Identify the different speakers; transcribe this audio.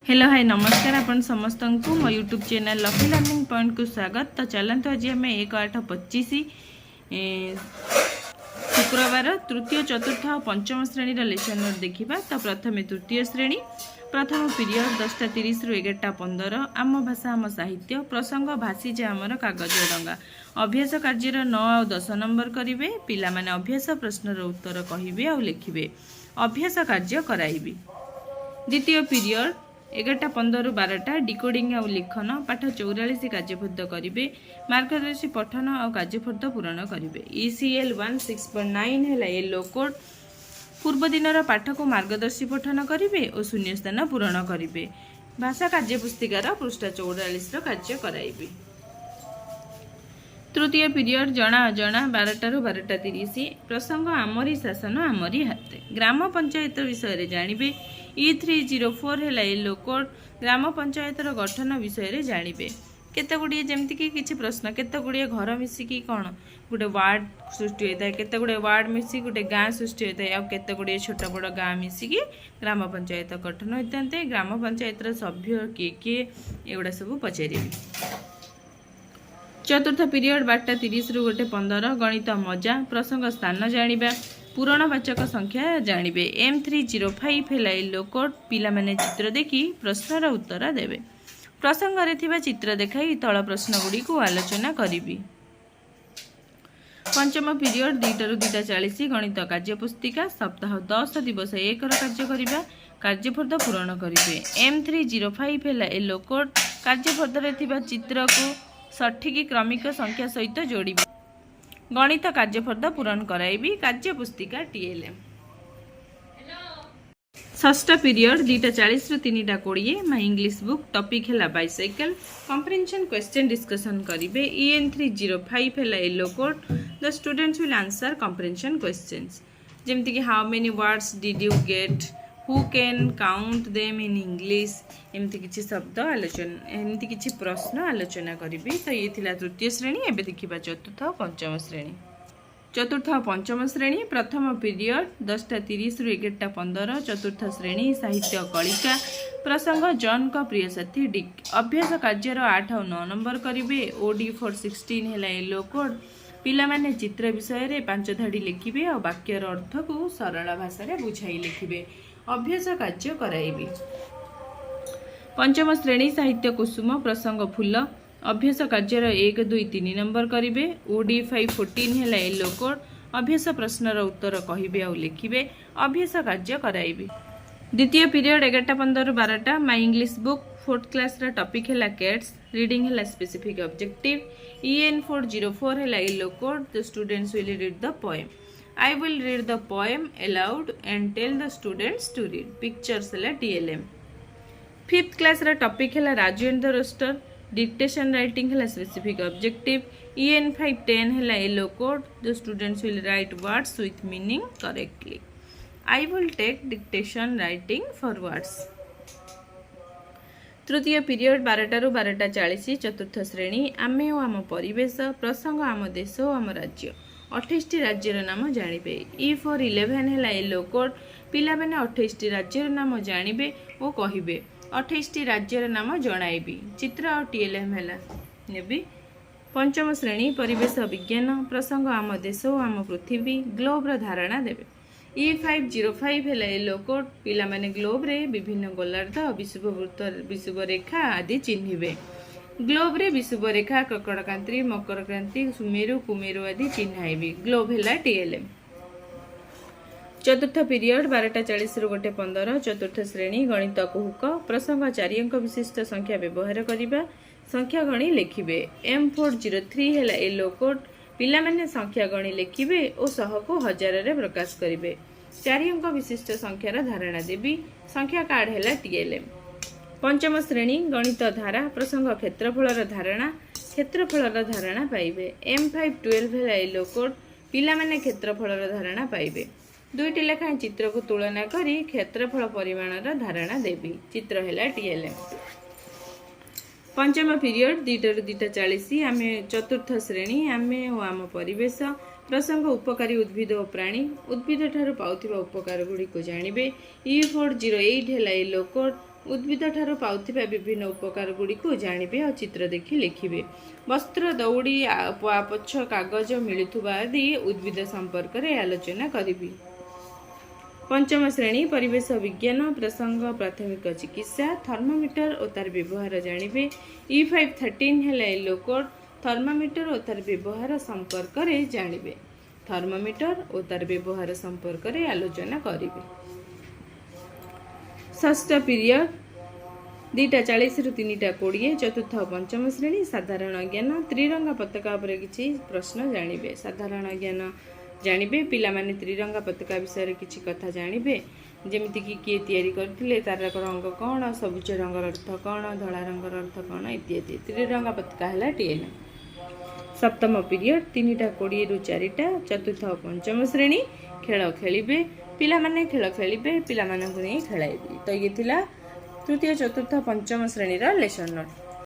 Speaker 1: Hello hi नमस्कार आपण समस्त को मो YouTube channel lucky learning point को स्वागत। तो चलते आज आम 1/8/25 शुक्रवार तृतीय चतुर्थ और पंचम श्रेणी लेसन नोट देखा। तो प्रथम तृतीय श्रेणी प्रथम पीरियड 10:30 रु 11:15 आम भाषा आम साहित्य प्रसंग भाषी जे आमर कागज डंगा अभ्यास कार्य 9 और 10 नंबर करेंगे। पिला माने अभ्यास प्रश्नर उत्तर कहे और लिखे अभ्यास कार्य कराइबी। द्वितीय पीरियड 11:15 रु 12 डिकोडिंग और लिखन पाठ 44 कार्यफुर्द करेंगे। मार्गदर्शी पठन और कार्यफुर्द पूरण करेंगे। ECL 16.9 है येलो कोड पूर्व दिन पाठ को मार्गदर्शी पठन करेंगे और शून्य स्थान पूरण करेंगे। भाषा कार्यपुस्तिकार पृष्ठ 44 कार्य कराइबे। तृतीय पीरियड जना अजना 12 रु 12:30 प्रसंग आमरी शासन आमरी हाथे ग्राम पंचायत विषय जानवे। E304 है येलो कोड ग्राम पंचायतर गठन विषय जानवे। केते गुड़िए जमती कि किसी प्रश्न केते गुड़िए घर मिसिकी कौन गोटे वार्ड सृष्टि होता है, केते गुड़े वार्ड मिसिकी गोटे गाँ सृष्टि होता है, और केते गुड़िए छोट बड़ गाँ मिसिकी ग्राम पंचायत गठन होता है। ग्राम पंचायतर सभ्य किए किए एगुड़ा सब पचारे। चतुर्थ पीरियड 12:30 रु 1:15 गणित मजा प्रसंग स्थान जानिबा पूरणवाचक संख्या जानवे। M305 है येलो कोड पिला माने चित्र देखी प्रश्नर उत्तर देवे। प्रसंग रे थिबा चित्र देखाई तळ प्रश्न गुडी को आलोचना करिबी। पंचम पीरियड 2 रु 2:40 गणित कार्यपुस्तिका सप्ताह 10 दिवस 1 कार्य करिबा कार्यफुर्द पूरण करिबे। M305 है येलो कोड कार्यफुर्द रे थिबा चित्र को सठिक क्रमिक संख्या सहित जोड़िबे। गणित कार्यफुर्द पूरण कराइबी कार्यपुस्तिका TLM। षष्ठ पीरियड 2:40 रु 3:20 माय इंग्लिश बुक टॉपिक है बाइसाइकल कॉम्प्रिहेंशन क्वेश्चन डिस्कशन करिवे। EN305 है yellow code the students will answer comprehension questions जेमति कि how many words did you get, who can count them in English, एमती किसी शब्द आलोचना एमती किसी प्रश्न आलोचना करी। तो ये थिला तृतीय श्रेणी। एबे देखिबा चतुर्थ और पंचम श्रेणी। चतुर्थ और पंचम श्रेणी प्रथम पीरियड 10:30 रु 11:15 चतुर्थ श्रेणी साहित्य कलिका प्रसंग जॉन का प्रिय साथी डिक अभ्यास कार्यर 8 और 9 नंबर करेंगे। OD 416 है येलो कोड पिला माने चित्र विषय रे 5 धाड़ी लिखिबे और वाक्यर अर्थ को सरल भाषा रे बुझाई लिखिबे। अभ्यास कार्य कराइबे। पंचम श्रेणी साहित्य कुसुम प्रसंग फूल अभ्यास कार्यर 1, 2, 3 नंबर करेंगे। OD 514 है येलो कोड अभ्यास प्रश्नर उत्तर कहे और लिखिबे। अभ्यास कार्य कराइबे। द्वितीय पीरियड 11:15 रु 12 my English book 4th class topic है कैट्स रीडिंग है स्पेसिफिक ऑब्जेक्टिव। EN404 है yellow code the students will read the poem. I will read the poem aloud and tell the students to read. Pictures है TLM। 5th class रा topic है Raju and the rooster dictation writing है specific objective. EN510 है yellow code the students will write words with meaning correctly. I will take dictation writing for words। तृतीय period 12 रु 12:40 चतुर्थ श्रेणी आमे और आम परिवेश प्रसंग आम देश और आम राज्य 28 राज्यर नाम जानवे। E411 है येलो कोड पिला माने 28 राज्यर नाम जानवे और कहिबे। 28 राज्यर नाम जणाइबी। चित्र और TLM है नेबी। पंचम श्रेणी परिवेश विज्ञान प्रसंग आम देश और आम पृथ्वी ग्लोब धारणा देवे। E505 है येलो कोड पिला माने ग्लोब रे विभिन्न गोलार्ध विषुववृत्त विषुवरेखा आदि चिन्हिबे। ग्लोब रे विषुवरेखा ककड़कांत्री मकर क्रांति सुमेरु कुमेरु आदि चिन्हाइबी। ग्लोब है TLM। चतुर्थ पीरियड 12:40 रु 1:15 चतुर्थ श्रेणी गणित कुहुक प्रसंग 4 अंक विशिष्ट संख्या व्यवहार करिबा संख्या गणी लिखिबे। M403 है येलो कोड पिला माने संख्या गणी लिखिबे और 100 को 1000 रे प्रकाश करिबे। 4 अंक विशिष्ट संख्यार धारणा देबी। संख्या कार्ड है TLM। पंचम श्रेणी गणित धारा प्रसंग क्षेत्रफलर धारणा पाइबे। M512 है येलो कोड पिला माने क्षेत्रफलर धारणा पाइबे। 2टी लेखा चित्र को तुलना करी क्षेत्रफल परिमाणर धारणा देबी। चित्र है TLM। पंचम पीरियड 2 रु 2:40 आमे चतुर्थ श्रेणी आमे और आम परिवेश प्रसंग उपकारी उद्भिद और प्राणी उद्भिद ठारू पाउथिबा उपकार गुडी को जानिबे। E408 है येलो कोड उद्भिद ठारू पाउथिबा विभिन्न उपकार गुड़िक जानिबे और चित्र देखि लिखिबे। वस्त्र दौड़ी पछ कागज मिलुथुबा आदि उद्भिद संपर्क रे आलोचना करिबी। पंचम श्रेणी परिवेश विज्ञान प्रसंग प्राथमिक चिकित्सा थर्मोमीटर और तार व्यवहार जानिबे। E513 हेला येलो कोड थर्मोमीटर और तार व्यवहार संपर्क रे जानिबे। थर्मोमीटर और तार व्यवहार संपर्क रे आलोचना करिबे। षष्ठ पीरियड 2:40 रु 3:20 चतुर्थ और पंचम श्रेणी साधारण ज्ञान त्रिरंगा पताका पर किछि प्रश्न जानिबे। साधारण ज्ञान जानिबे पिला माने त्रिरंगा पताका विषय किछि कथा जानिबे जेमिति कि किए तयारी करथिले तार रंग कोन सबुज रंगर अर्थ कोन धला रंगर अर्थ कोन इत्यादि। त्रिरंगा पताका हला टीएन। सप्तम पीरियड 3:20 रु 4टा चतुर्थ और पंचम श्रेणी खेल खेलिबे पिला माने खेल खेलिबे पिला मानकु नै खेलाइबे। तो ये थिला तृतीय चतुर्थ पंचम श्रेणी रा लेसन नोट।